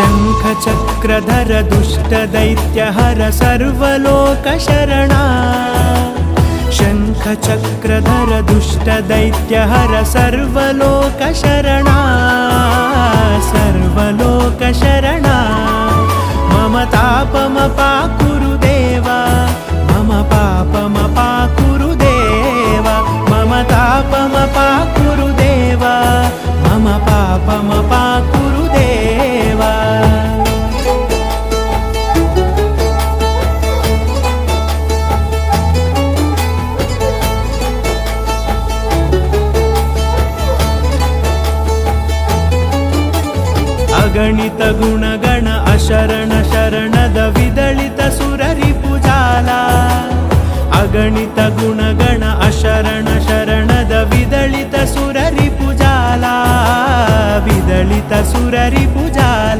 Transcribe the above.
शङ्खचक्रधर दुष्टदैत्यहर सर्वलोकशरणा शङ्खचक्रधर दुष्टदैत्यहर सर्वलोकशरणा सर्वलोकशरणा मम तापमपाकुरु देवा मम पापमपाकुरु देवा मम तापमपाकुरु देवा मम पापमपाकुरु देवा अगणित गुणगण अशरण शरणद विदलित सुररिपुजाला अगणित गुणगण अशरण शरणद विदलित सुररिपुजाला विदलित सुररिपुजाला।